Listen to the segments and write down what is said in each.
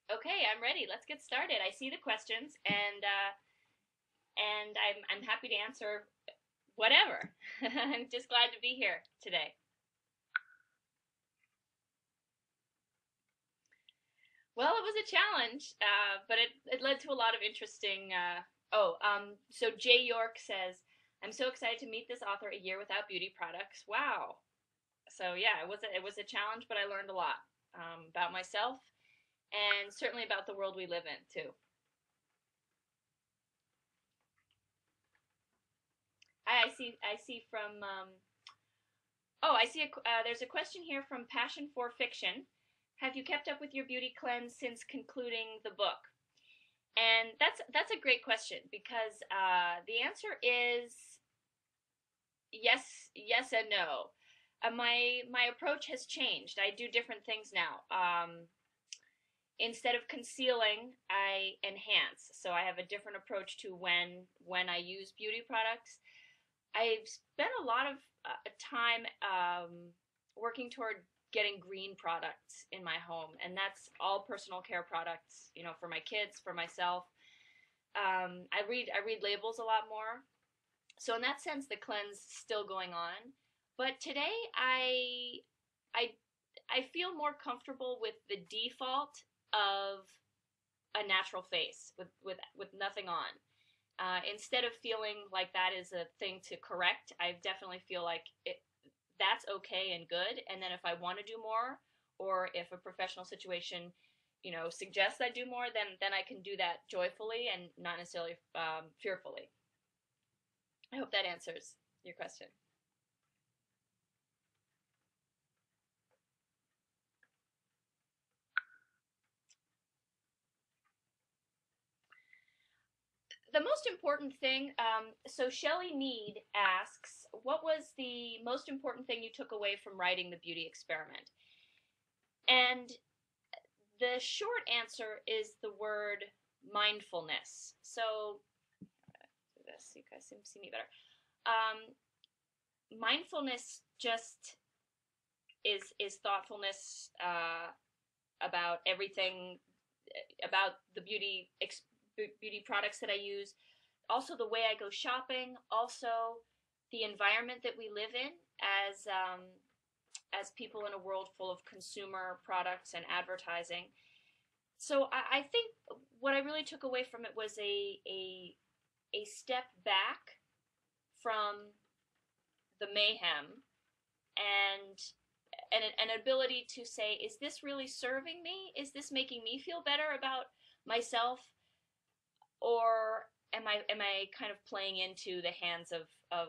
Okay, I'm ready. Let's get started. I see the questions, and I'm happy to answer whatever. I'm just glad to be here today. Well, it was a challenge, but it led to a lot of interesting. So Jay York says, "I'm so excited to meet this author. A Year Without Beauty Products. Wow." So yeah, it was a challenge, but I learned a lot about myself and certainly about the world we live in too. I see from I see there's a question here from Passion for Fiction. Have you kept up with your beauty cleanse since concluding the book? And that's a great question because the answer is yes and no. My approach has changed. I do different things now. Instead of concealing, I enhance. So I have a different approach to when I use beauty products. I've spent a lot of time working toward getting green products in my home, and that's all personal care products. You know, for my kids, for myself. I read labels a lot more, so in that sense, the cleanse is still going on. But today, I I feel more comfortable with the default of a natural face with nothing on. Instead of feeling like that is a thing to correct, I definitely feel like that's okay and good. And then if I want to do more, or if a professional situation, suggests I do more, then I can do that joyfully and not necessarily fearfully. I hope that answers your question. The most important thing, so Shelley Mead asks, what was the most important thing you took away from writing The Beauty Experiment? And the short answer is the word mindfulness. So, this, you guys see me better. Mindfulness just is thoughtfulness about everything, about the beauty products that I use, also the way I go shopping, also the environment that we live in as people in a world full of consumer products and advertising. So I think what I really took away from it was a step back from the mayhem and an ability to say, is this really serving me? Is this making me feel better about myself, or am I kind of playing into the hands of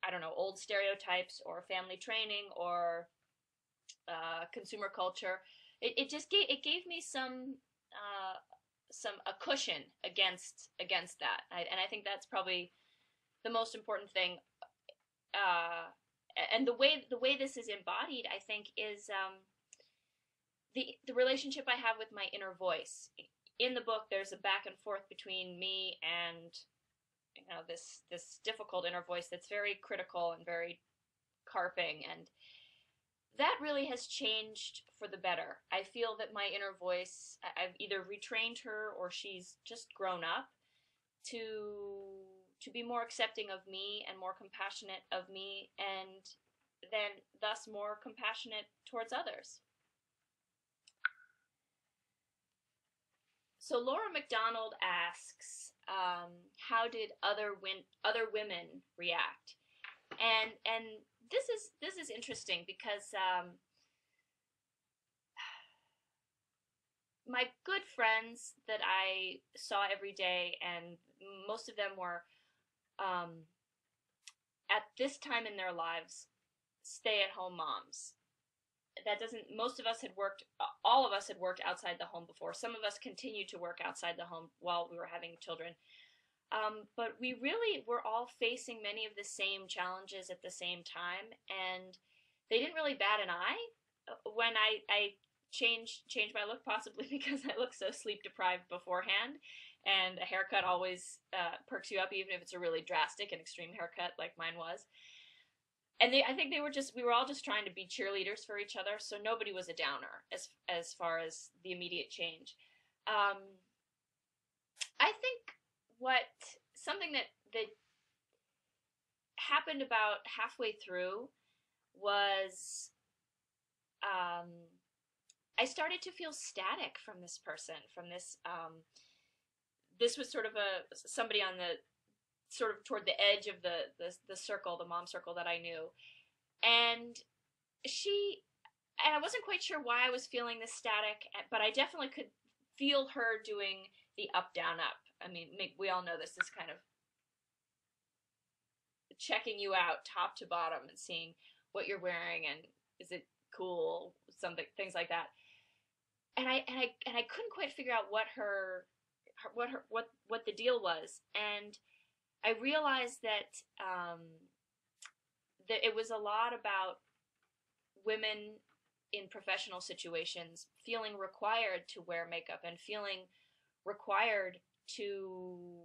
I don't know, old stereotypes or family training or consumer culture? It just gave me some a cushion against that, and I think that's probably the most important thing. Uh, and the way this is embodied, I think, is the relationship I have with my inner voice. In the book, there's a back and forth between me and this difficult inner voice that's very critical and very carping, and that really has changed for the better. I feel that my inner voice, I've either retrained her or she's just grown up to be more accepting of me and more compassionate of me, and then thus more compassionate towards others. So Laura McDonald asks, how did other women react? And this is interesting because my good friends that I saw every day, and most of them were at this time in their lives stay-at-home moms. That doesn't, most of us had worked, all of us had worked outside the home before. Some of us continued to work outside the home while we were having children. But we really were all facing many of the same challenges at the same time, and they didn't really bat an eye when I changed my look, possibly because I look so sleep deprived beforehand, and a haircut always perks you up, even if it's a really drastic and extreme haircut like mine was. and I think we were all just trying to be cheerleaders for each other, so nobody was a downer as far as the immediate change. Um, I think what something that happened about halfway through was um, I started to feel static from this person, from this. This was sort of somebody on the sort of toward the edge of the circle, the mom circle that I knew, and and I wasn't quite sure why I was feeling this static, but I definitely could feel her doing the up down up. I mean, we all know this kind of checking you out top to bottom and seeing what you're wearing and is it cool, something, things like that. And I couldn't quite figure out what the deal was, and I realized that it was a lot about women in professional situations feeling required to wear makeup and feeling required to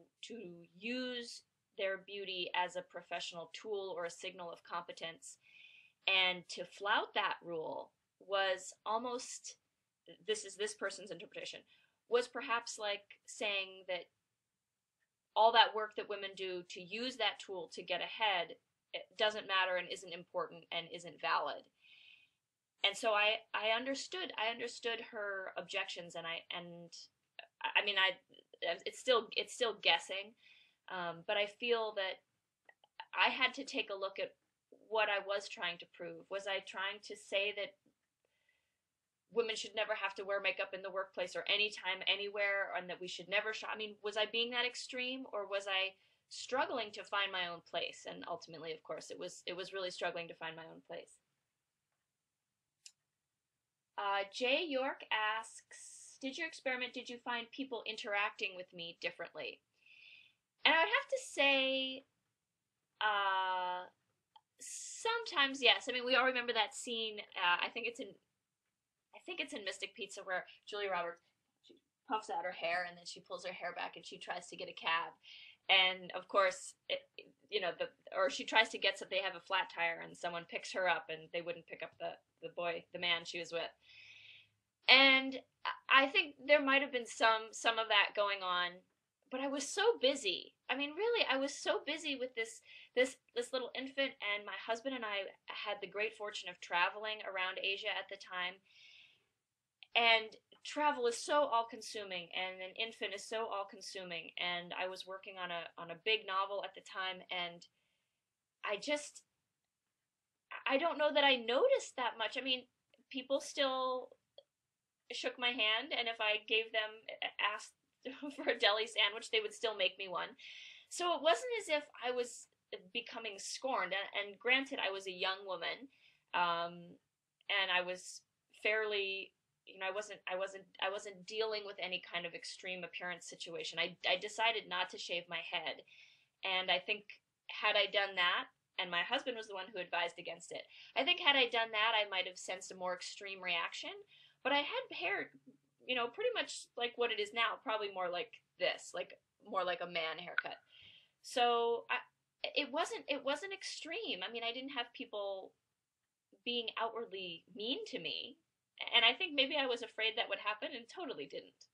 use their beauty as a professional tool or a signal of competence, and to flout that rule was almost, this is this person's interpretation, was perhaps like saying that all that work that women do to use that tool to get ahead, it doesn't matter and isn't important and isn't valid. And so I understood her objections, and I mean, it's still guessing, but I feel that I had to take a look at what I was trying to prove. Was I trying to say that women should never have to wear makeup in the workplace or anytime, anywhere, and that we should never shop? I mean, was I being that extreme, or was I struggling to find my own place? And ultimately, of course, it was really struggling to find my own place. Jay York asks, did you find people interacting with me differently? And I would have to say, sometimes yes. I mean, we all remember that scene. I think it's in Mystic Pizza, where Julia Roberts, she puffs out her hair and then she pulls her hair back and she tries to get a cab, and of course, or she tries to get they have a flat tire and someone picks her up and they wouldn't pick up the man she was with. And I think there might have been some of that going on, but I was so busy. I mean, really, I was so busy with this little infant, and my husband and I had the great fortune of traveling around Asia at the time. And travel is so all-consuming, and an infant is so all-consuming. And I was working on a big novel at the time, and I don't know that I noticed that much. I mean, people still shook my hand, and if I asked for a deli sandwich, they would still make me one. So it wasn't as if I was becoming scorned. And granted, I was a young woman, and I was fairly, I wasn't dealing with any kind of extreme appearance situation. I decided not to shave my head, and I think had I done that, and my husband was the one who advised against it, I think had I done that, I might have sensed a more extreme reaction. But I had hair, pretty much like what it is now, probably more like this, more like a man haircut. So it wasn't extreme. I mean, I didn't have people being outwardly mean to me, and I think maybe I was afraid that would happen, and totally didn't.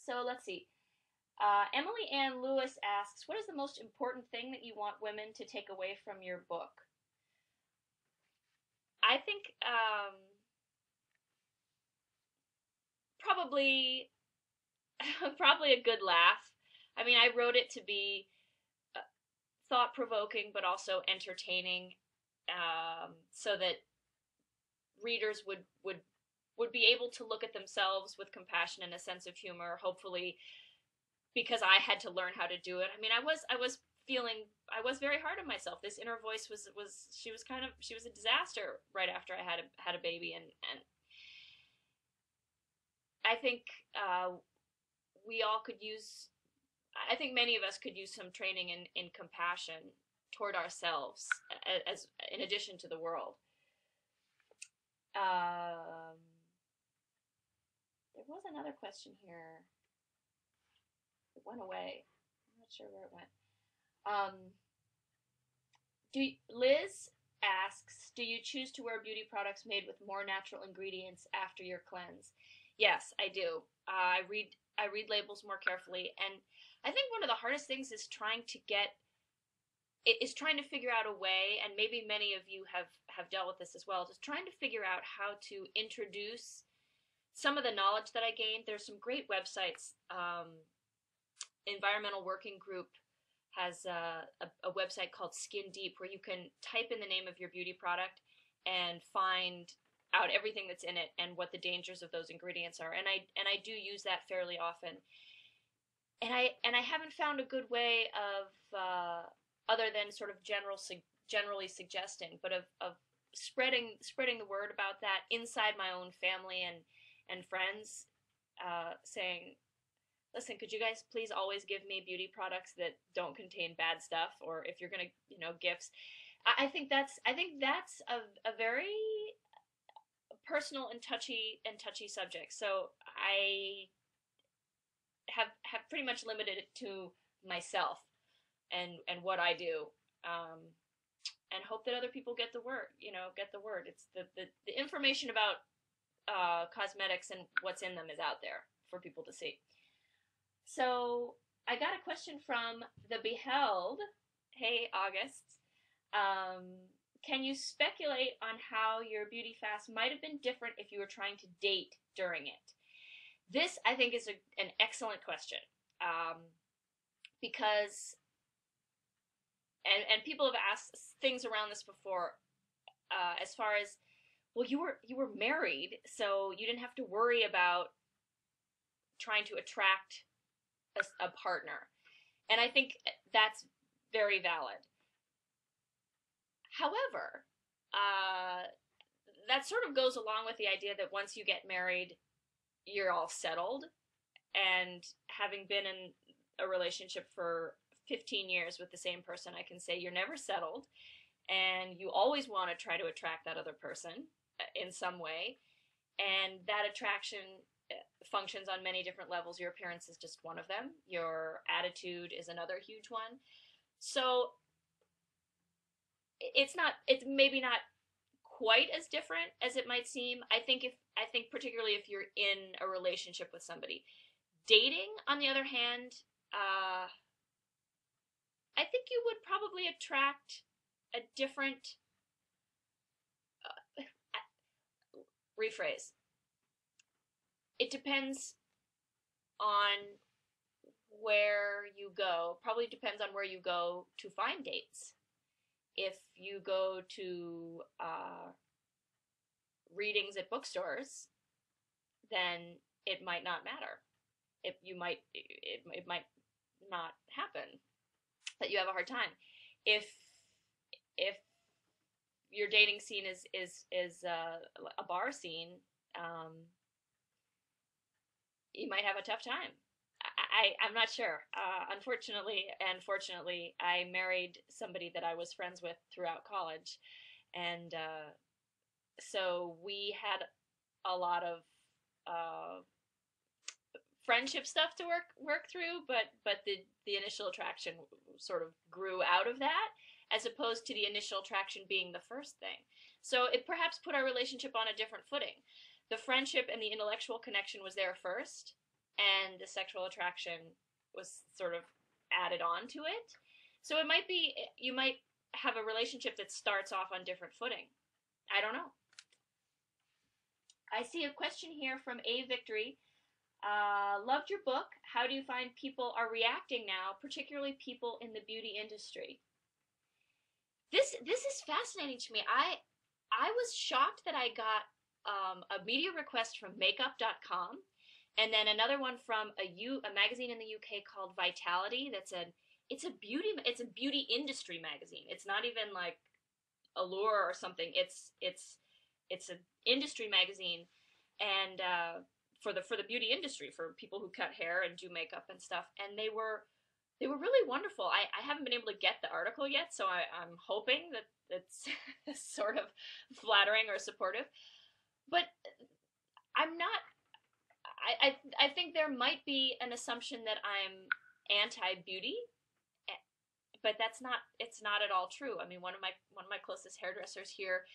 So let's see. Emily Ann Lewis asks, what is the most important thing that you want women to take away from your book? I think probably a good laugh. I mean, I wrote it to be thought-provoking but also entertaining, so that readers would be able to look at themselves with compassion and a sense of humor, hopefully, because I had to learn how to do it. I mean, I was very hard on myself. This inner voice was she was a disaster right after I had a baby, and I think we all could use. I think many of us could use some training in compassion toward ourselves, as in addition to the world. There was another question here. It went away. I'm not not sure where it went. Liz asks, do you choose to wear beauty products made with more natural ingredients after your cleanse? Yes, I do. I read labels more carefully, and I think one of the hardest things is trying to figure out a way, and maybe many of you have dealt with this as well, just trying to figure out how to introduce some of the knowledge that I gained. There's some great websites. Environmental Working Group has a website called Skin Deep, where you can type in the name of your beauty product and find out everything that's in it and what the dangers of those ingredients are. And I do use that fairly often. And I haven't found a good way of other than sort of generally suggesting, but of spreading the word about that inside my own family and friends, saying, listen, could you guys please always give me beauty products that don't contain bad stuff, or if you're gonna, gifts. I think that's a very personal and touchy subject. So I have pretty much limited it to myself and what I do, and hope that other people get the word. It's the information about cosmetics and what's in them is out there for people to see. So I got a question from the Beheld. Hey, August. Can you speculate on how your beauty fast might have been different if you were trying to date during it? This, I think, is an excellent question, because, and people have asked things around this before, as far as, well, you were married, so you didn't have to worry about trying to attract a partner. And I think that's very valid. However, that sort of goes along with the idea that once you get married, you're all settled. And having been in a relationship for 15 years with the same person, I can say you're never settled, and you always want to try to attract that other person in some way. And that attraction functions on many different levels. Your appearance is just one of them. Your attitude is another huge one. So it's maybe not quite as different as it might seem. I think particularly if you're in a relationship with somebody. Dating, on the other hand, I think you would probably attract a different rephrase. It depends on where you go. Probably depends on where you go to find dates. If you go to readings at bookstores, then it might not matter. It might not happen. That you have a hard time. If your dating scene is a bar scene, you might have a tough time. I'm not sure. Unfortunately and fortunately, I married somebody that I was friends with throughout college, and so we had a lot of friendship stuff to work through, but the initial attraction sort of grew out of that, as opposed to the initial attraction being the first thing. So it perhaps put our relationship on a different footing. The friendship and the intellectual connection was there first, and the sexual attraction was sort of added on to it. So it might be, you might have a relationship that starts off on different footing. I don't know. I see a question here from A Victory. Loved your book. How do you find people are reacting now, particularly people in the beauty industry? This is fascinating to me. I was shocked that I got a media request from makeup.com, and then another one from a magazine in the UK called Vitality. It's a beauty industry magazine. It's not even like Allure or something. It's an industry magazine, and for the beauty industry, for people who cut hair and do makeup and stuff. And they were really wonderful. I haven't been able to get the article yet, so I'm hoping that it's sort of flattering or supportive. But I'm not. I think there might be an assumption that I'm anti-beauty but it's not at all true. I mean, one of my closest hairdressers here,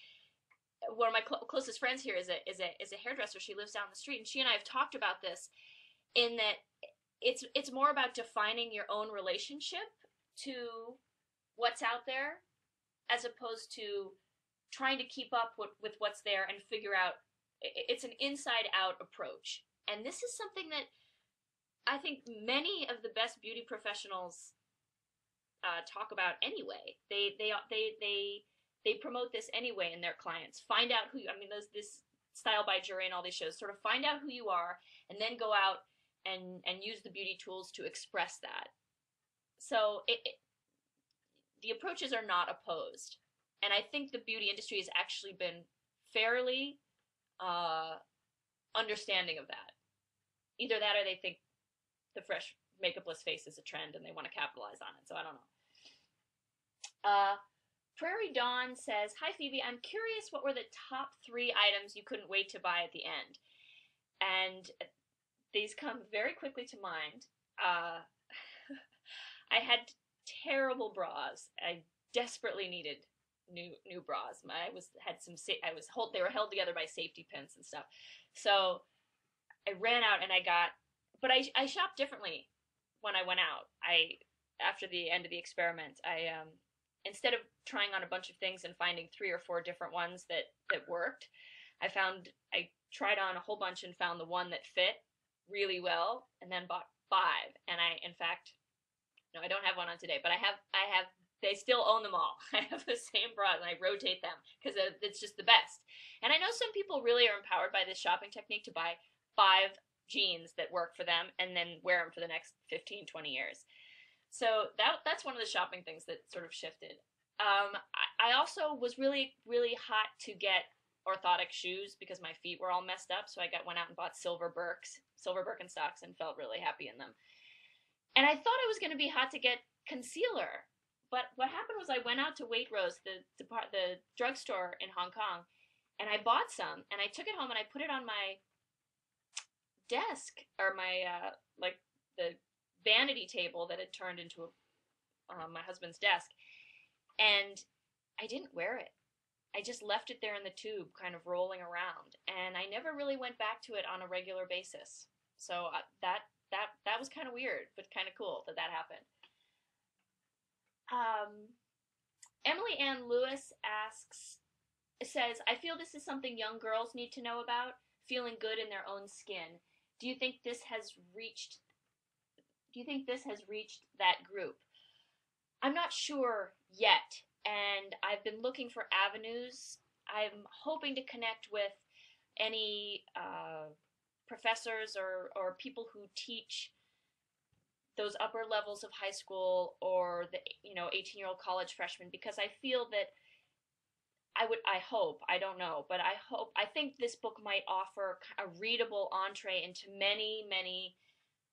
one of my closest friends here is a hairdresser. She lives down the street, and she and I have talked about this, in that it's more about defining your own relationship to what's out there, as opposed to trying to keep up with what's there and figure out. It's an inside out approach, and this is something that I think many of the best beauty professionals talk about anyway. They promote this anyway in their clients. Find out who you, I mean, there's this Style by Jury and all these shows. Sort of find out who you are, and then go out and use the beauty tools to express that. So the approaches are not opposed, and I think the beauty industry has actually been fairly understanding of that. Either that, or they think the fresh makeupless face is a trend and they want to capitalize on it. So I don't know. Prairie Dawn says, "Hi Phoebe, I'm curious what were the top 3 items you couldn't wait to buy at the end?" And these come very quickly to mind. I had terrible bras. I desperately needed new bras. They were held together by safety pins and stuff. So I ran out and but I shopped differently when I went out. After the end of the experiment, instead of trying on a bunch of things and finding 3 or 4 different ones that worked, I tried on a whole bunch and found the one that fit really well, and then bought 5. And in fact, no, I don't have one on today, but they still own them all. I have the same bras, and I rotate them because it's just the best. And I know some people really are empowered by this shopping technique to buy 5 jeans that work for them and then wear them for the next 15, 20 years. So that's one of the shopping things that sort of shifted. I also was really, really hot to get orthotic shoes because my feet were all messed up. So I went out and bought silver Birkenstocks, and felt really happy in them. And I thought it was going to be hot to get concealer. But what happened was I went out to Waitrose, the drugstore in Hong Kong, and I bought some, and I took it home and I put it on my desk, or my the vanity table that had turned into my husband's desk, and I didn't wear it. I just left it there in the tube, kind of rolling around, and I never really went back to it on a regular basis. So that was kind of weird, but kind of cool that happened. Emily Ann Lewis says, "I feel this is something young girls need to know about, feeling good in their own skin. Do you think this has reached that group?" I'm not sure yet, and I've been looking for avenues. I'm hoping to connect with any professors or people who teach those upper levels of high school, or the 18-year-old college freshmen, because I feel that I think this book might offer a readable entree into many, many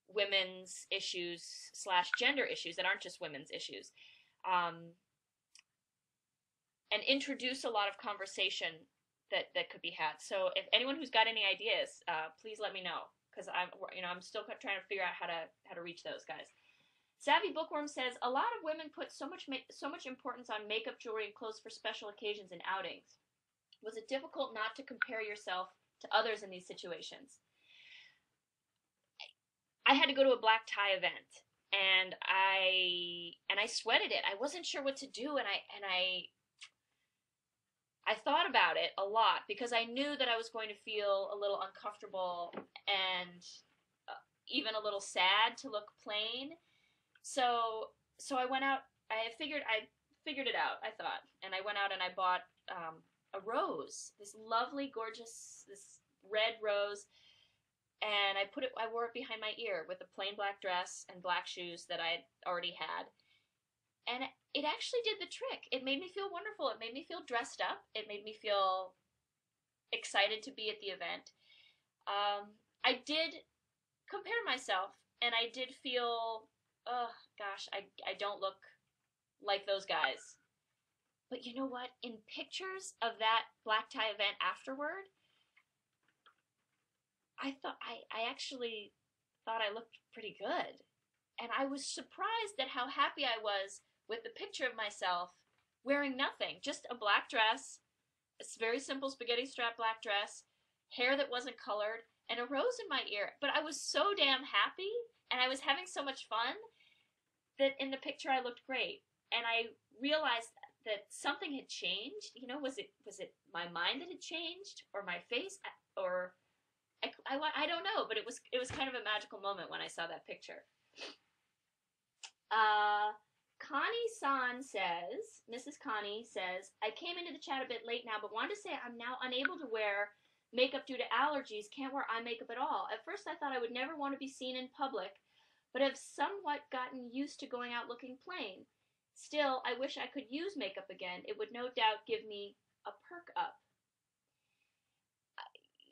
women's issues / gender issues that aren't just women's issues, and introduce a lot of conversation that could be had. So if anyone who's got any ideas, please let me know, because I'm still trying to figure out how to reach those guys. Savvy Bookworm says, "A lot of women put so much importance on makeup, jewelry, and clothes for special occasions and outings. Was it difficult not to compare yourself to others in these situations?" I had to go to a black tie event, and I sweated it. I wasn't sure what to do, and I thought about it a lot, because I knew that I was going to feel a little uncomfortable and even a little sad to look plain. So I went out. I figured it out, I thought, and I went out and I bought a rose, this lovely, gorgeous, this red rose, and I wore it behind my ear with a plain black dress and black shoes that I had already had, and it actually did the trick. It made me feel wonderful. It made me feel dressed up. It made me feel excited to be at the event. I did compare myself, and I did feel, oh gosh, I don't look like those guys. But you know what? In pictures of that black tie event afterward, I actually thought I looked pretty good. And I was surprised at how happy I was with the picture of myself wearing nothing, just a black dress, a very simple spaghetti strap black dress, hair that wasn't colored, and a rose in my ear. But I was so damn happy, and I was having so much fun that in the picture I looked great. And I realized that something had changed. You know, was it my mind that had changed, or my face, or I don't know, but it was kind of a magical moment when I saw that picture. Connie-san says, Mrs. Connie says, I came into the chat a bit late now, but wanted to say I'm now unable to wear makeup due to allergies, can't wear eye makeup at all. At first I thought I would never want to be seen in public, but have somewhat gotten used to going out looking plain. Still, I wish I could use makeup again. It would no doubt give me a perk up.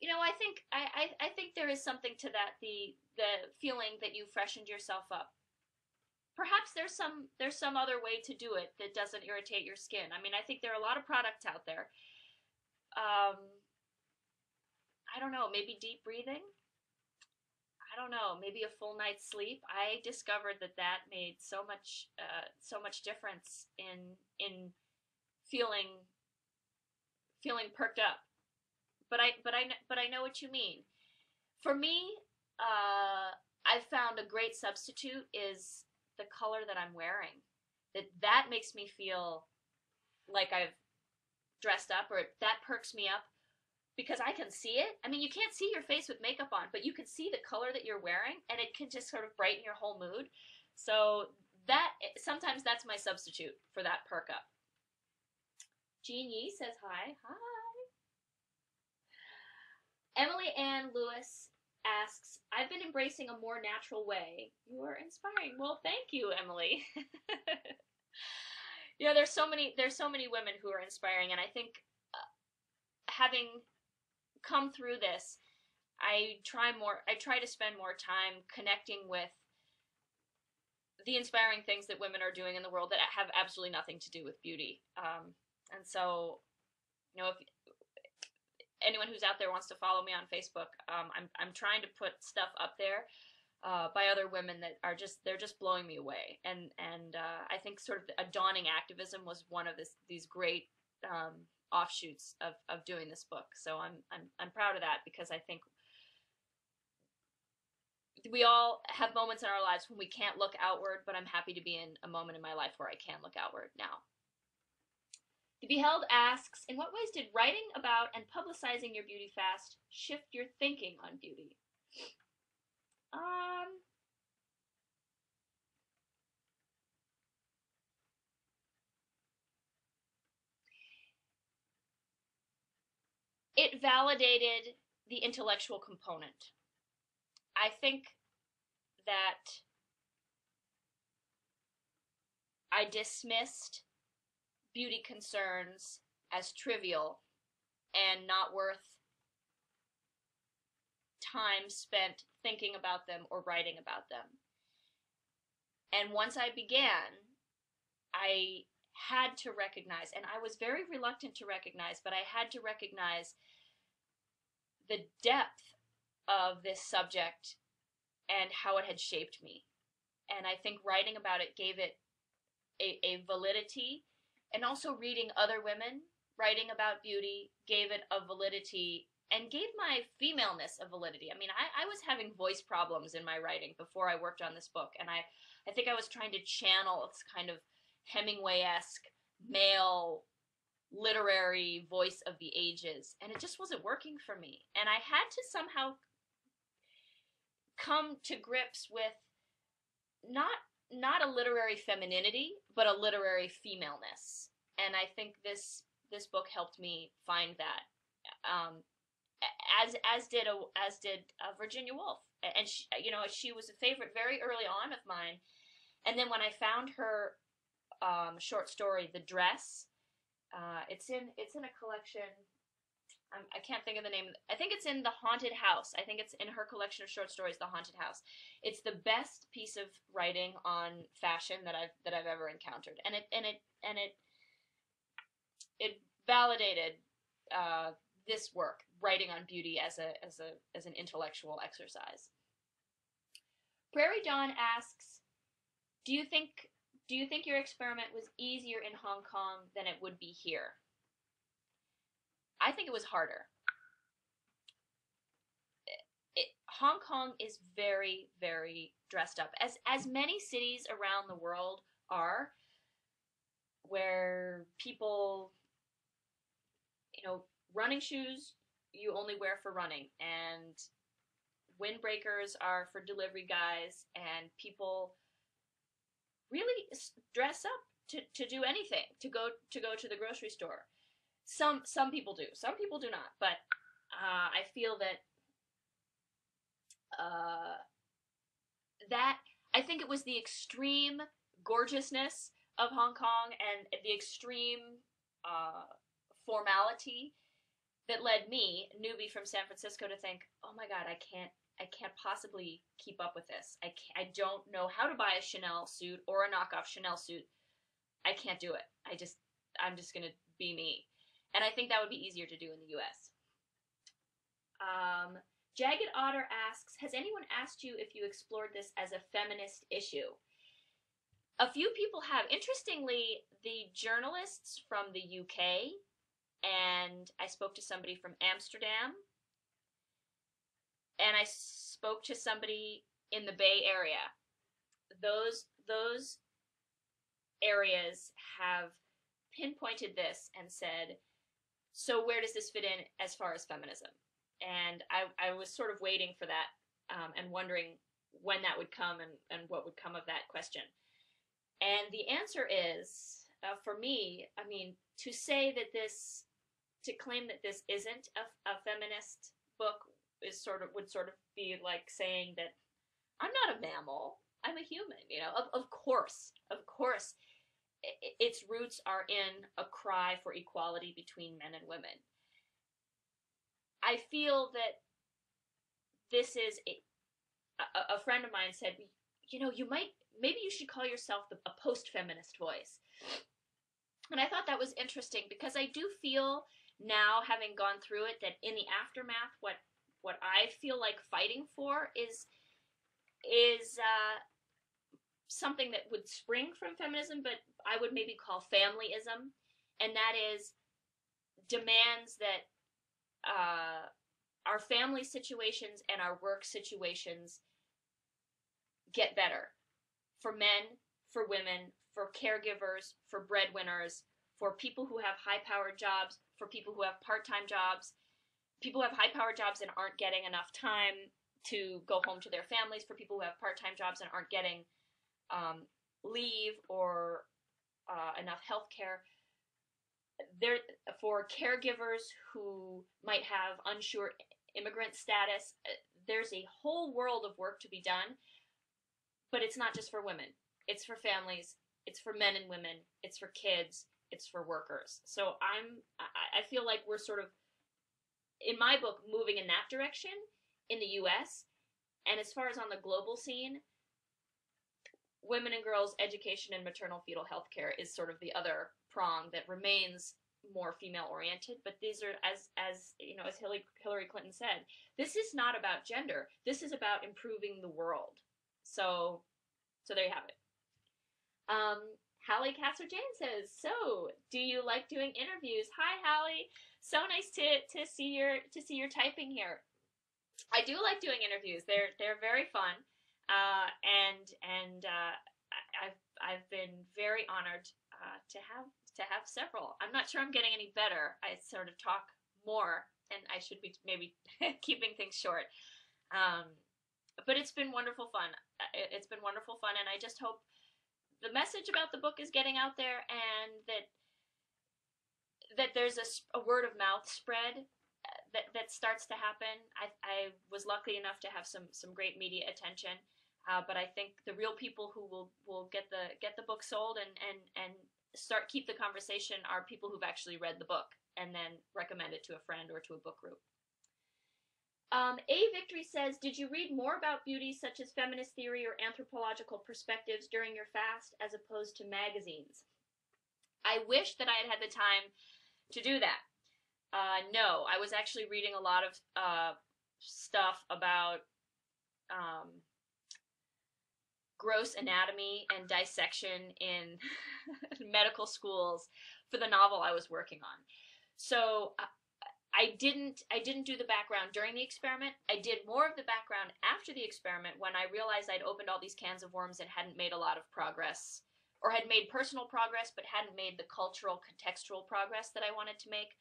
You know, I think there is something to that, the feeling that you freshened yourself up. Perhaps there's some other way to do it that doesn't irritate your skin. I mean, I think there are a lot of products out there. I don't know, maybe deep breathing? I don't know, maybe a full night's sleep. I discovered that made so much difference in feeling perked up. But I know what you mean. For me, I've found a great substitute is the color that I'm wearing. That makes me feel like I've dressed up, or that perks me up because I can see it. I mean, you can't see your face with makeup on, but you can see the color that you're wearing, and it can just sort of brighten your whole mood. So sometimes that's my substitute for that perk up. Jean Yee says hi. Hi. Emily Ann Lewis asks, I've been embracing a more natural way. You are inspiring. Well, thank you, Emily. Yeah, there's so many women who are inspiring, and I think having come through this, I try to spend more time connecting with the inspiring things that women are doing in the world that have absolutely nothing to do with beauty. And so, you know, if anyone who's out there wants to follow me on Facebook, I'm trying to put stuff up there by other women that are they're just blowing me away. And I think sort of a dawning activism was one of these great offshoots of doing this book. So I'm proud of that, because I think we all have moments in our lives when we can't look outward, but I'm happy to be in a moment in my life where I can look outward now. The Beheld asks, in what ways did writing about and publicizing your beauty fast shift your thinking on beauty? It validated the intellectual component. I think that I dismissed beauty concerns as trivial and not worth time spent thinking about them or writing about them. And once I began, I had to recognize, and I was very reluctant to recognize, but I had to recognize the depth of this subject and how it had shaped me. And I think writing about it gave it a validity, and also reading other women writing about beauty gave it a validity and gave my femaleness a validity. I mean, I was having voice problems in my writing before I worked on this book, and I think I was trying to channel this kind of Hemingway-esque male literary voice of the ages, and it just wasn't working for me. And I had to somehow come to grips with not a literary femininity, but a literary femaleness. And I think this book helped me find that, as did Virginia Woolf. And she was a favorite very early on of mine. And then when I found her short story, The Dress, it's in a collection. I can't think of the name. I think it's in The Haunted House. I think it's in her collection of short stories, The Haunted House. It's the best piece of writing on fashion that I've ever encountered, and it validated this work, writing on beauty as an intellectual exercise. Prairie Dawn asks, do you think Do you think your experiment was easier in Hong Kong than it would be here? I think it was harder. Hong Kong is very, very dressed up, as many cities around the world are, where people, running shoes you only wear for running, and windbreakers are for delivery guys, and people really dress up to do anything, to go to the grocery store. Some people do, some people do not, but I feel that that I think it was the extreme gorgeousness of Hong Kong and the extreme formality that led me, newbie from San Francisco, to think, oh my God, I can't possibly keep up with this. I don't know how to buy a Chanel suit or a knockoff Chanel suit. I can't do it. I'm just gonna be me. And I think that would be easier to do in the US. Jagged Otter asks, has anyone asked you if you explored this as a feminist issue? A few people have. Interestingly, the journalists from the UK, and I spoke to somebody from Amsterdam, and I spoke to somebody in the Bay Area. Those areas have pinpointed this and said, so where does this fit in as far as feminism? And I was sort of waiting for that and wondering when that would come and what would come of that question. And the answer is, for me, I mean, to claim that this isn't a feminist book would sort of be like saying that I'm not a mammal, I'm a human, Of course, its roots are in a cry for equality between men and women. I feel that this is a friend of mine said, maybe you should call yourself a post-feminist voice. And I thought that was interesting because I do feel now, having gone through it, that in the aftermath, what I feel like fighting for is something that would spring from feminism, but I would maybe call familyism, and that is demands that our family situations and our work situations get better for men, for women, for caregivers, for breadwinners, for people who have high-powered jobs, for people who have part-time jobs, people who have high-powered jobs and aren't getting enough time to go home to their families, for people who have part-time jobs and aren't getting leave or enough health care. For caregivers who might have unsure immigrant status, there's a whole world of work to be done, but it's not just for women. It's for families, it's for men and women, it's for kids, it's for workers. So I feel like we're sort of, in my book, moving in that direction in the US. And as far as on the global scene, women and girls education and maternal fetal health care is sort of the other prong that remains more female oriented. But these are, as Hillary Clinton said, this is not about gender. This is about improving the world. So there you have it. Hallie Casser-Jane says, so do you like doing interviews? Hi, Hallie. So nice to see your typing here. I do like doing interviews. They're very fun. I've been very honored to have several. I'm not sure I'm getting any better. I sort of talk more, and I should be maybe keeping things short. But it's been wonderful fun. It's been wonderful fun, and I just hope the message about the book is getting out there, and that there's a word of mouth spread that starts to happen. I was lucky enough to have some great media attention. But I think the real people who will get the book sold and keep the conversation are people who've actually read the book and then recommend it to a friend or to a book group. A Victory says, did you read more about beauty such as feminist theory or anthropological perspectives during your fast as opposed to magazines? I wish that I had had the time to do that. No, I was actually reading a lot of stuff about gross anatomy and dissection in medical schools for the novel I was working on. So I didn't do the background during the experiment. I did more of the background after the experiment when I realized I'd opened all these cans of worms and hadn't made a lot of progress, or had made personal progress but hadn't made the cultural contextual progress that I wanted to make.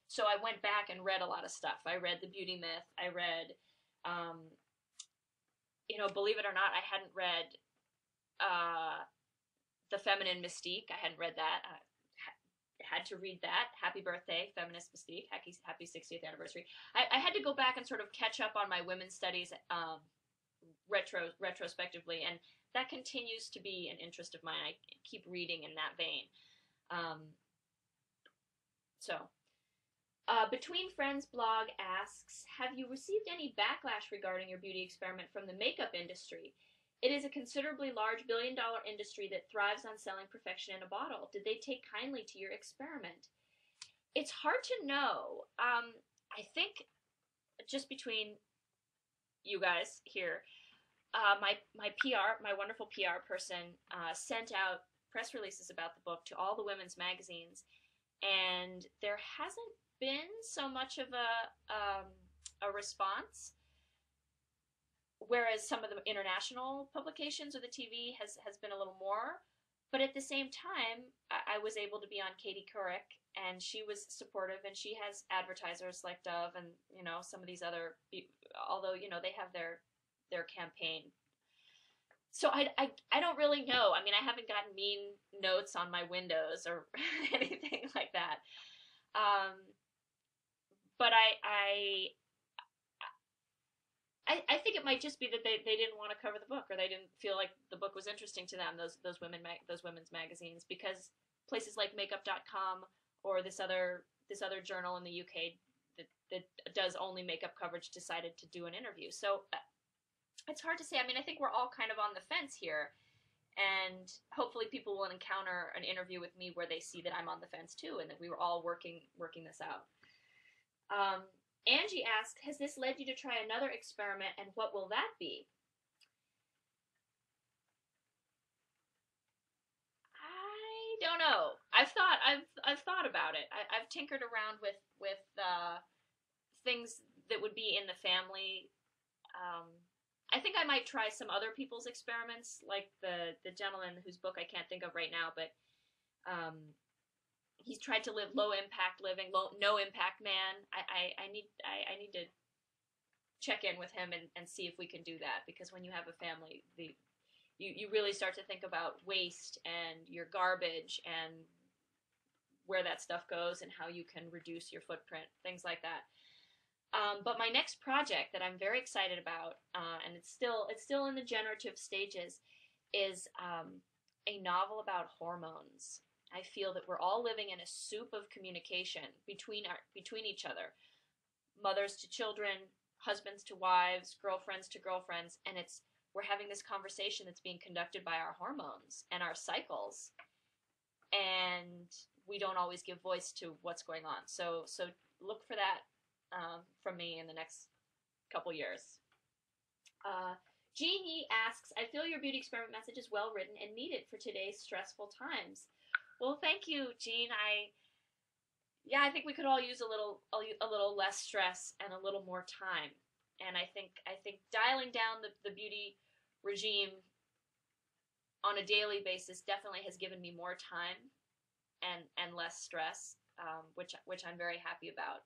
So I went back and read a lot of stuff. I read The Beauty Myth. I read, believe it or not, I hadn't read The Feminine Mystique. I hadn't read that. I had to read that. Happy birthday, Feminist Mystique. Happy 60th anniversary. I had to go back and sort of catch up on my women's studies retrospectively, and that continues to be an interest of mine. I keep reading in that vein. Between Friends blog asks, have you received any backlash regarding your beauty experiment from the makeup industry? It is a considerably large billion-dollar industry that thrives on selling perfection in a bottle. Did they take kindly to your experiment? It's hard to know. I think just between you guys here, my PR, my wonderful PR person, sent out press releases about the book to all the women's magazines, and there hasn't been so much of a response. Whereas some of the international publications or the TV has been a little more. But at the same time, I was able to be on Katie Couric, and she was supportive, and she has advertisers like Dove and, some of these other, although, they have their campaign. So I don't really know. I mean, I haven't gotten mean notes on my windows or anything like that. But I think it might just be that they didn't want to cover the book, or they didn't feel like the book was interesting to them, those women's magazines, because places like makeup.com or this other journal in the UK that does only makeup coverage decided to do an interview. So it's hard to say. I mean, I think we're all kind of on the fence here, and hopefully people will encounter an interview with me where they see that I'm on the fence too, and that we were all working this out. Angie asked, has this led you to try another experiment, and what will that be? I don't know. I've thought about it. I've tinkered around with things that would be in the family. I think I might try some other people's experiments, like the gentleman whose book I can't think of right now, but he's tried to live low impact living, no impact man. I need to check in with him and see if we can do that, because when you have a family, you really start to think about waste and your garbage and where that stuff goes and how you can reduce your footprint, things like that. But my next project that I'm very excited about, and it's still in the generative stages, is a novel about hormones. I feel that we're all living in a soup of communication between each other, mothers to children, husbands to wives, girlfriends to girlfriends, and we're having this conversation that's being conducted by our hormones and our cycles, and we don't always give voice to what's going on. So look for that from me in the next couple years. Jean Yi asks, I feel your beauty experiment message is well written and needed for today's stressful times. Well, thank you, Jean. I think we could all use a little less stress and a little more time. And I think dialing down the beauty regime on a daily basis definitely has given me more time and less stress, which I'm very happy about.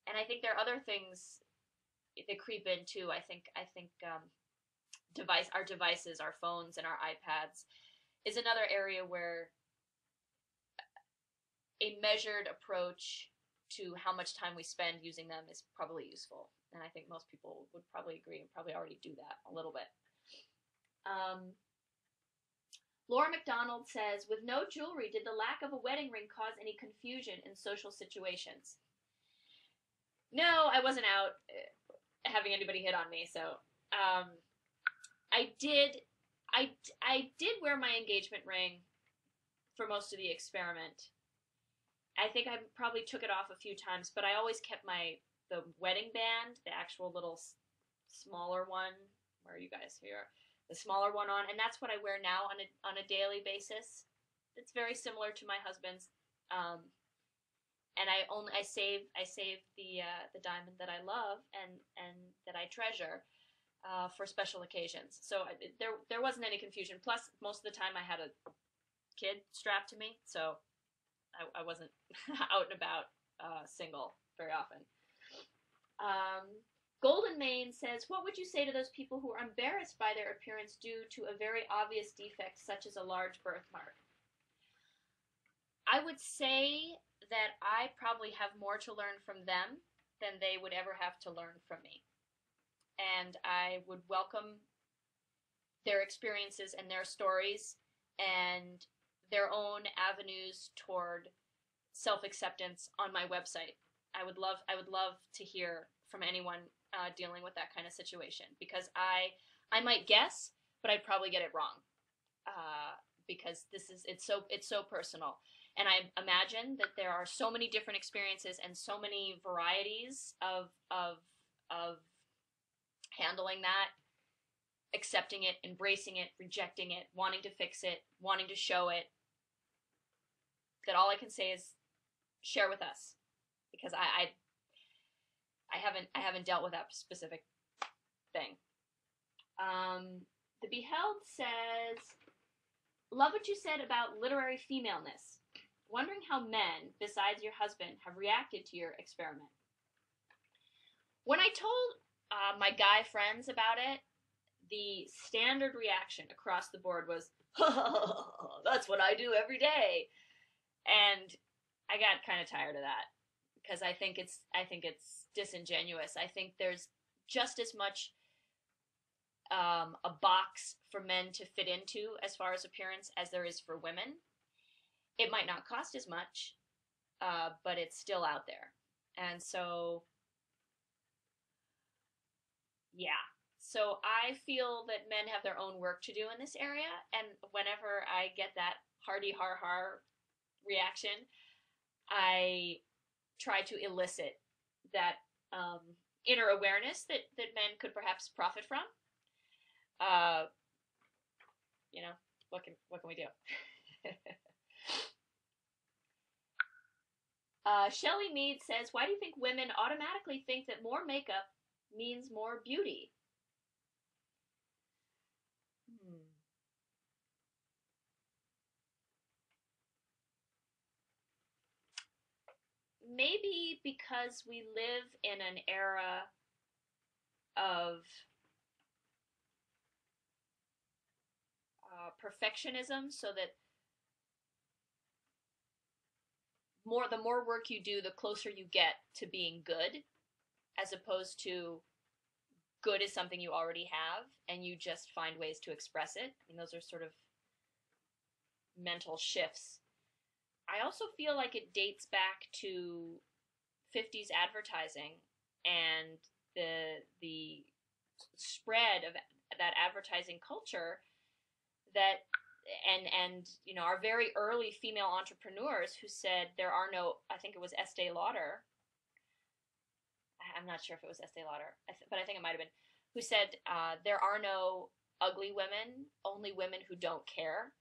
And I think there are other things that creep in too. I think our devices, our phones, and our iPads is another area where a measured approach to how much time we spend using them is probably useful. And I think most people would probably agree and probably already do that a little bit. Laura McDonald says, with no jewelry, did the lack of a wedding ring cause any confusion in social situations? No, I wasn't out having anybody hit on me, so I did wear my engagement ring for most of the experiment. I think I probably took it off a few times, but I always kept the wedding band, the actual little smaller one, where are you guys here? the smaller one on, and that's what I wear now on a daily basis. It's very similar to my husband's, and I save the diamond that I love and that I treasure for special occasions. So there wasn't any confusion. Plus, most of the time I had a kid strapped to me, so I wasn't out and about single very often. Golden Mane says, what would you say to those people who are embarrassed by their appearance due to a very obvious defect such as a large birthmark? I would say that I probably have more to learn from them than they would ever have to learn from me. And I would welcome their experiences and their stories and their own avenues toward self-acceptance on my website. I would love to hear from anyone dealing with that kind of situation, because I might guess, but I'd probably get it wrong, because it's so personal. And I imagine that there are so many different experiences and so many varieties of handling that, accepting it, embracing it, rejecting it, wanting to fix it, wanting to show it, that all I can say is share with us, because I haven't dealt with that specific thing. The Beheld says, love what you said about literary femaleness. Wondering how men, besides your husband, have reacted to your experiment. When I told my guy friends about it, the standard reaction across the board was, that's what I do every day. And I got kind of tired of that, because I think it's disingenuous. I think there's just as much a box for men to fit into as far as appearance as there is for women. It might not cost as much, but it's still out there. And so, yeah. So I feel that men have their own work to do in this area, and whenever I get that hardy har reaction, I try to elicit that inner awareness that men could perhaps profit from. You know, what can we do? Shelley Mead says, why do you think women automatically think that more makeup means more beauty? Maybe because we live in an era of perfectionism, so that the more work you do, the closer you get to being good, as opposed to good is something you already have and you just find ways to express it. And those are sort of mental shifts. I also feel like it dates back to 50s advertising and the spread of that advertising culture, that and you know, our very early female entrepreneurs who said there are no, I think it was Estee Lauder, I'm not sure if it was Estee Lauder, but I think it might have been, who said there are no ugly women, only women who don't care,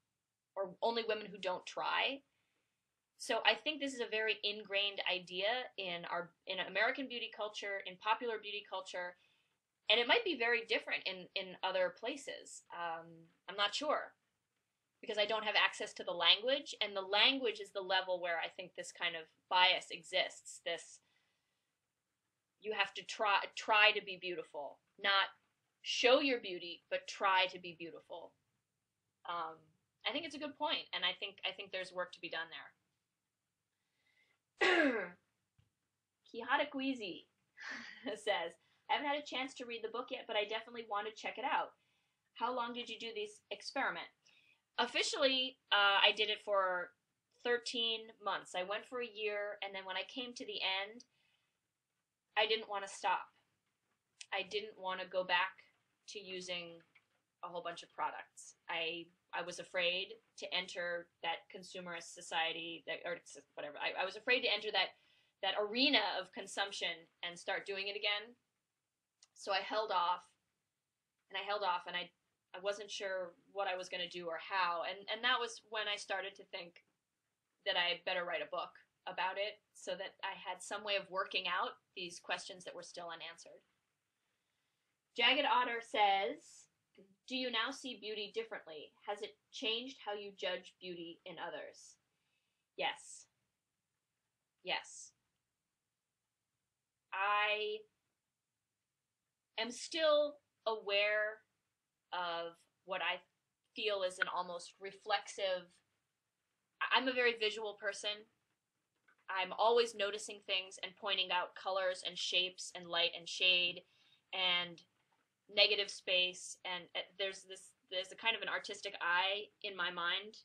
or only women who don't try. So I think this is a very ingrained idea in American beauty culture, in popular beauty culture, and it might be very different in other places. I'm not sure, because I don't have access to the language, and the language is the level where I think this kind of bias exists. This, you have to try to be beautiful, not show your beauty, but try to be beautiful. I think it's a good point, and I think there's work to be done there. Kihata Queasy says, I haven't had a chance to read the book yet, but I definitely want to check it out. How long did you do this experiment? Officially, I did it for 13 months. I went for a year, and then when I came to the end, I didn't want to stop. I didn't want to go back to using a whole bunch of products. I was afraid to enter that consumerist society, or whatever. I was afraid to enter that arena of consumption and start doing it again. So I held off, and I wasn't sure what I was going to do or how. And that was when I started to think that I better write a book about it so that I had some way of working out these questions that were still unanswered. Jagged Otter says, do you now see beauty differently? Has it changed how you judge beauty in others? Yes. Yes. I am still aware of what I feel is an almost reflexive. I'm a very visual person. I'm always noticing things and pointing out colors and shapes and light and shade and negative space, and there's a kind of an artistic eye in my mind,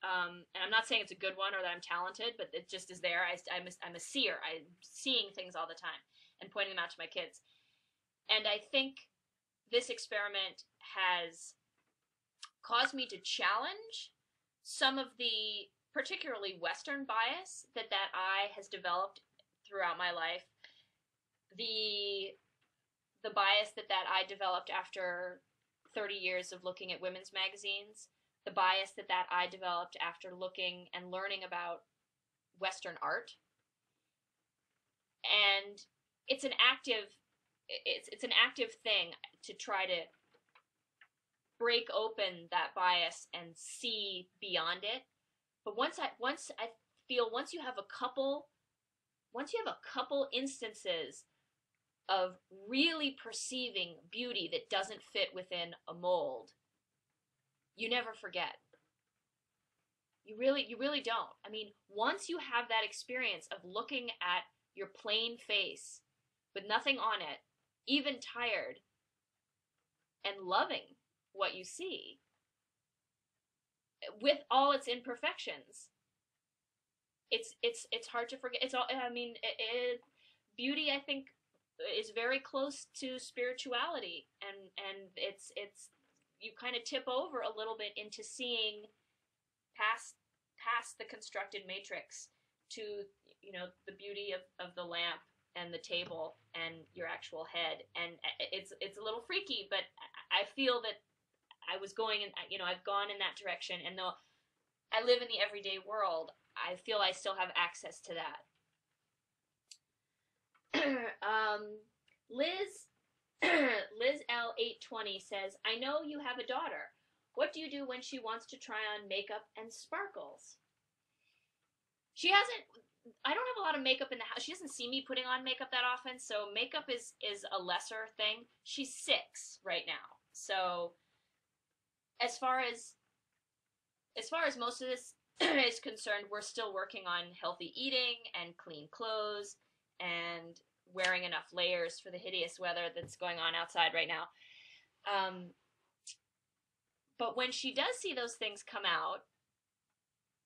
and I'm not saying it's a good one or that I'm talented, but it just is there. I'm a seer. I'm seeing things all the time and pointing them out to my kids, and I think this experiment has caused me to challenge some of the particularly Western bias that eye has developed throughout my life. The bias that eye developed after 30 years of looking at women's magazines, the bias that eye developed after looking and learning about Western art. And it's an active thing to try to break open that bias and see beyond it. But once you have a couple instances of really perceiving beauty that doesn't fit within a mold, you never forget. You really don't. I mean, once you have that experience of looking at your plain face with nothing on it, even tired, and loving what you see, with all its imperfections, it's hard to forget. It's all. I mean, beauty, I think, is very close to spirituality, and it's you kind of tip over a little bit into seeing past the constructed matrix to, you know, the beauty of the lamp and the table and your actual head. And it's a little freaky, but I feel that I was going in, you know, I've gone in that direction, and though I live in the everyday world, I feel I still have access to that. Liz L820 says, I know you have a daughter. What do you do when she wants to try on makeup and sparkles? I don't have a lot of makeup in the house. She doesn't see me putting on makeup that often, so makeup is a lesser thing. She's 6 right now. So as far as most of this is concerned, we're still working on healthy eating and clean clothes and wearing enough layers for the hideous weather that's going on outside right now. But when she does see those things come out,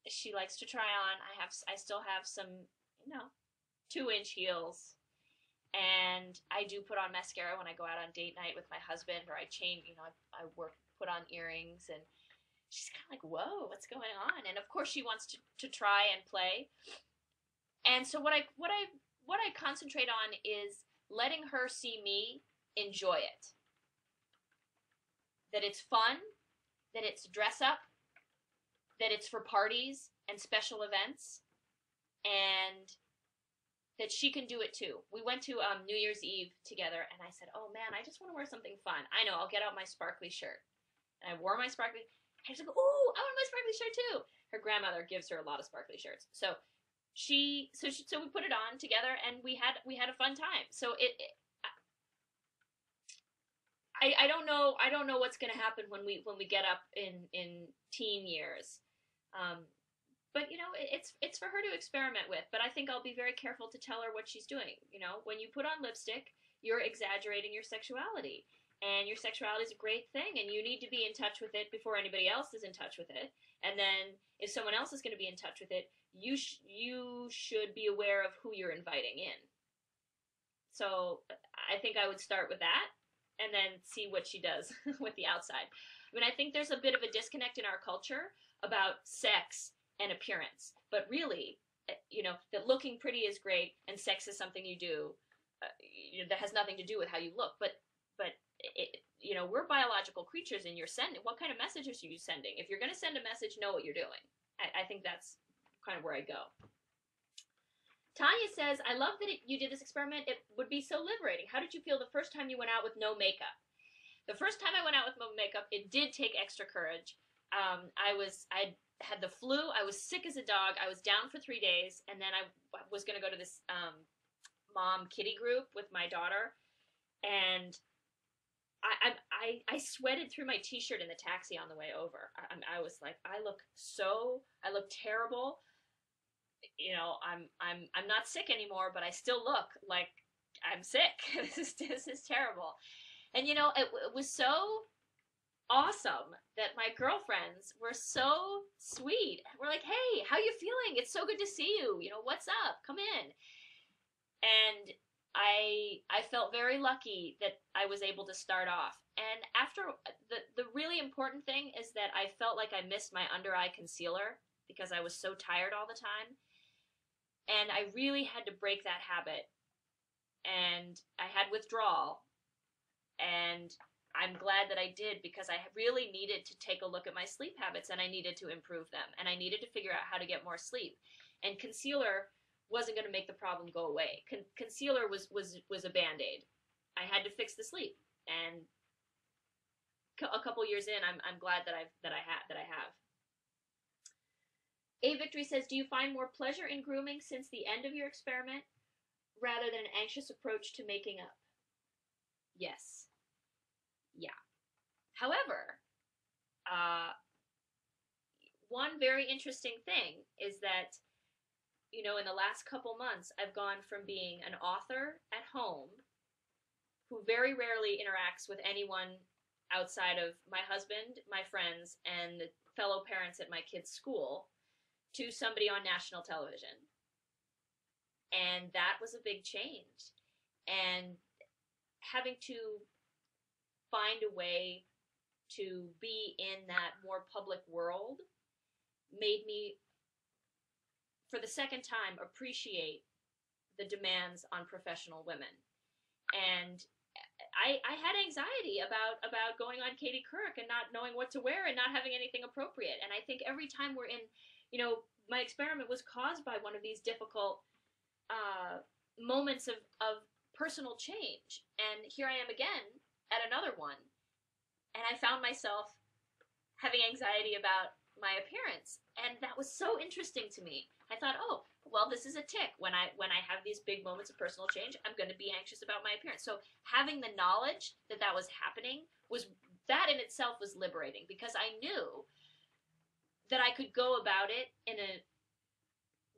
she likes to try on. I still have some, 2-inch heels, and I do put on mascara when I go out on date night with my husband, or I change, I put on earrings, and she's kind of like, whoa, what's going on? And of course she wants to try and play. And so what I concentrate on is letting her see me enjoy it. That it's fun, that it's dress up, that it's for parties and special events, and that she can do it too. We went to New Year's Eve together, and I said, oh man, I just want to wear something fun. I know, I'll get out my sparkly shirt. And I wore my sparkly, I was like, ooh, I want my sparkly shirt too. Her grandmother gives her a lot of sparkly shirts. So we put it on together, and we had a fun time. So I don't know what's going to happen when we get up in teen years. But it's for her to experiment with, but I think I'll be very careful to tell her what she's doing. When you put on lipstick, you're exaggerating your sexuality, and your sexuality is a great thing, and you need to be in touch with it before anybody else is in touch with it. And then if someone else is going to be in touch with it, you should be aware of who you're inviting in. So I think I would start with that, and then see what she does with the outside. I mean, I think there's a bit of a disconnect in our culture about sex and appearance, but really, that looking pretty is great and sex is something you do, that has nothing to do with how you look. But you know, we're biological creatures, and you're sending, what kind of messages are you sending? If you're going to send a message, know what you're doing. I think that's kind of where I go. Tanya says, I love that you did this experiment. It would be so liberating. How did you feel the first time you went out with no makeup? The first time I went out with no makeup, it did take extra courage. I had the flu. I was sick as a dog. I was down for 3 days, and then I was going to go to this mom kitty group with my daughter, and I sweated through my t-shirt in the taxi on the way over. I was like, I look terrible. You know, I'm not sick anymore, but I still look like I'm sick. This is terrible. And you know, it was so awesome that my girlfriends were so sweet. We're like, hey, how you feeling? It's so good to see you. You know, what's up? Come in. And I felt very lucky that I was able to start off. And after, the really important thing is that I felt like I missed my under eye concealer because I was so tired all the time. And I really had to break that habit. And I had withdrawal. And I'm glad that I did, because I really needed to take a look at my sleep habits, and I needed to improve them. And I needed to figure out how to get more sleep. And concealer wasn't going to make the problem go away. Concealer was a Band-Aid. I had to fix the sleep. And a couple years in, I'm glad that I have. A Victory says, do you find more pleasure in grooming since the end of your experiment rather than an anxious approach to making up? Yes. Yeah. However, one very interesting thing is that, you know, in the last couple months, I've gone from being an author at home who very rarely interacts with anyone outside of my husband, my friends, and the fellow parents at my kids' school, to somebody on national television. And that was a big change. And having to find a way to be in that more public world made me, for the second time, appreciate the demands on professional women. And I had anxiety about going on Katie Couric and not knowing what to wear and not having anything appropriate. And I think every time we're in, you know, my experiment was caused by one of these difficult moments of personal change. And here I am again at another one. And I found myself having anxiety about my appearance. And that was so interesting to me. I thought, oh, well, this is a tick. When I have these big moments of personal change, I'm going to be anxious about my appearance. So having the knowledge that that was happening, that in itself was liberating, because I knew that I could go about it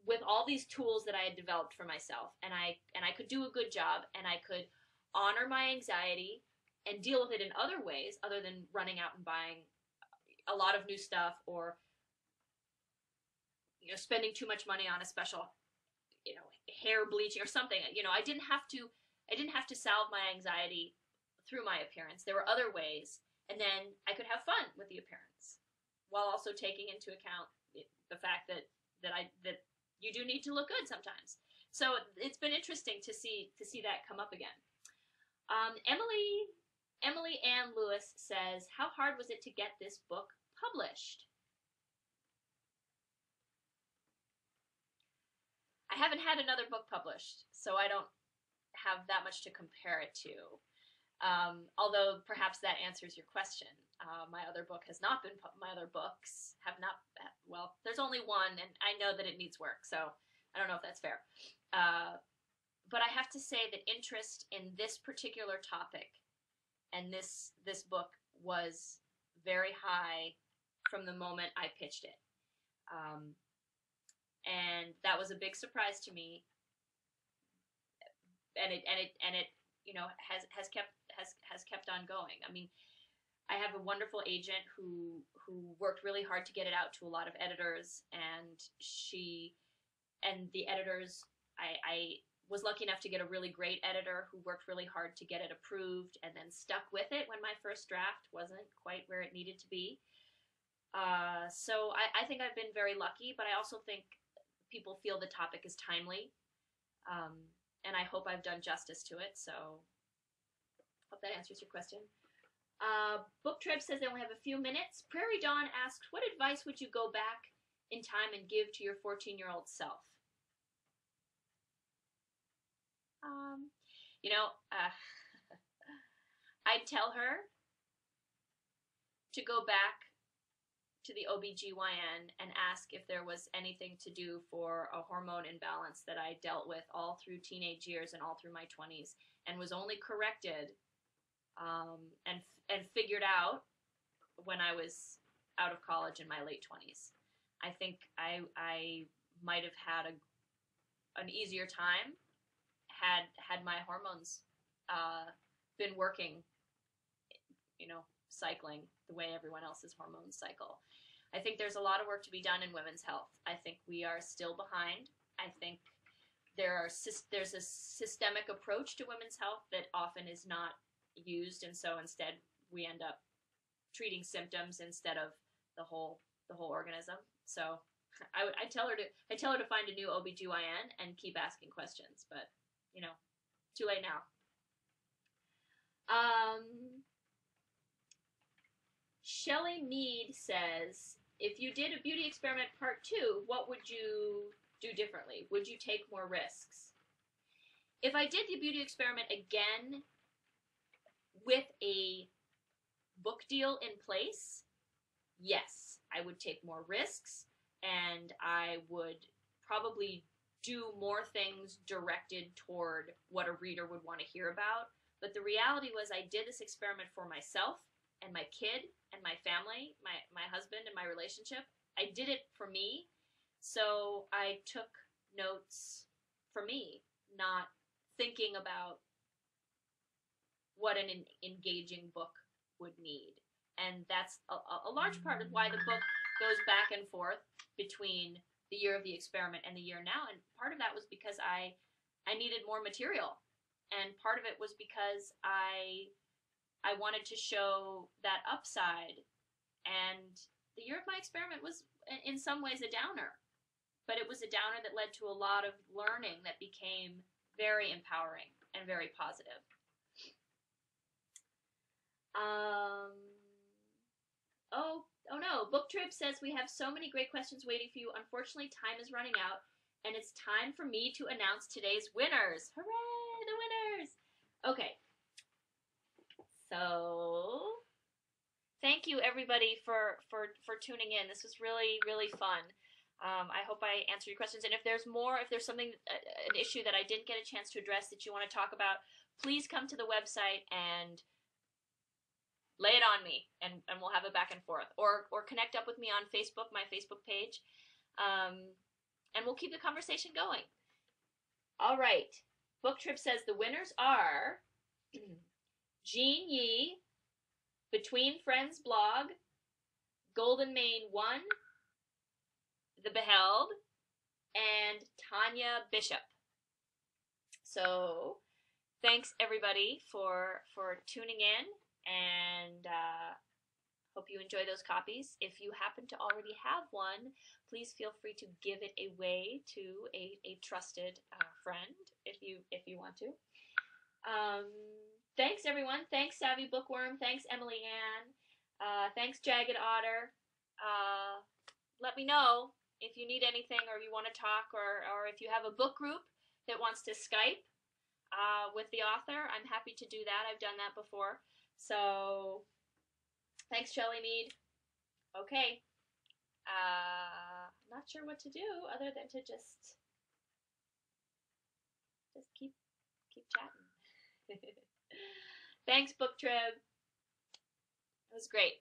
with all these tools that I had developed for myself, and I could do a good job, and I could honor my anxiety and deal with it in other ways other than running out and buying a lot of new stuff, or, you know, spending too much money on a special, you know, hair bleaching or something. You know, I didn't have to salve my anxiety through my appearance. There were other ways, and then I could have fun with the appearance while also taking into account the fact that you do need to look good sometimes. So it's been interesting to see that come up again. Emily Ann Lewis says, how hard was it to get this book published? I haven't had another book published, so I don't have that much to compare it to. Although perhaps that answers your question. My other books have not, well, there's only one, and I know that it needs work, so I don't know if that's fair. But I have to say that interest in this particular topic and this book was very high from the moment I pitched it. And that was a big surprise to me. And it you know, has kept on going. I mean, I have a wonderful agent who worked really hard to get it out to a lot of editors, and the editors, I was lucky enough to get a really great editor who worked really hard to get it approved and then stuck with it when my first draft wasn't quite where it needed to be. So I think I've been very lucky, but I also think people feel the topic is timely. And I hope I've done justice to it, so Hope that answers your question. BookTrib says they only have a few minutes. Prairie Dawn asks, what advice would you go back in time and give to your 14-year-old self? You know, I'd tell her to go back to the OBGYN and ask if there was anything to do for a hormone imbalance that I dealt with all through teenage years and all through my 20s, and was only corrected and figured out when I was out of college in my late 20s. I think I might have had an easier time had my hormones been working, you know, cycling the way everyone else's hormones cycle. I think there's a lot of work to be done in women's health. I think we are still behind. I think there's a systemic approach to women's health that often is not used, and so instead we end up treating symptoms instead of the whole organism. So I tell her to find a new OBGYN and keep asking questions, but you know, too late now. Shelley Mead says, if you did a beauty experiment part 2, what would you do differently? Would you take more risks? If I did the beauty experiment again with a book deal in place, yes, I would take more risks, and I would probably do more things directed toward what a reader would want to hear about. But the reality was I did this experiment for myself and my kid and my family, my husband and my relationship. I did it for me, so I took notes for me, not thinking about what an engaging book would need. And that's a large part of why the book goes back and forth between the year of the experiment and the year now. And part of that was because I needed more material. And part of it was because I wanted to show that upside. And the year of my experiment was in some ways a downer, but it was a downer that led to a lot of learning that became very empowering and very positive. Oh no, BookTrib says we have so many great questions waiting for you. Unfortunately, time is running out, and it's time for me to announce today's winners. Hooray, the winners! Okay, so thank you everybody for tuning in. This was really, really fun. I hope I answered your questions, and if there's something, an issue that I didn't get a chance to address that you want to talk about, please come to the website and lay it on me, and we'll have a back and forth. Or connect up with me on Facebook, my Facebook page, and we'll keep the conversation going. All right. BookTrib says the winners are Jean Yee, Between Friends blog, Golden Mane 1, The Beheld, and Tanya Bishop. So thanks everybody for tuning in, and hope you enjoy those copies. If you happen to already have one, please feel free to give it away to a trusted friend if you want to. Thanks everyone. Thanks Savvy Bookworm. Thanks Emily Ann. Thanks Jagged Otter. Let me know if you need anything, or if you want to talk, or if you have a book group that wants to Skype with the author. I'm happy to do that. I've done that before. So thanks, Shelley Mead. Okay. Not sure what to do other than to just keep chatting. Thanks, BookTrib. It was great.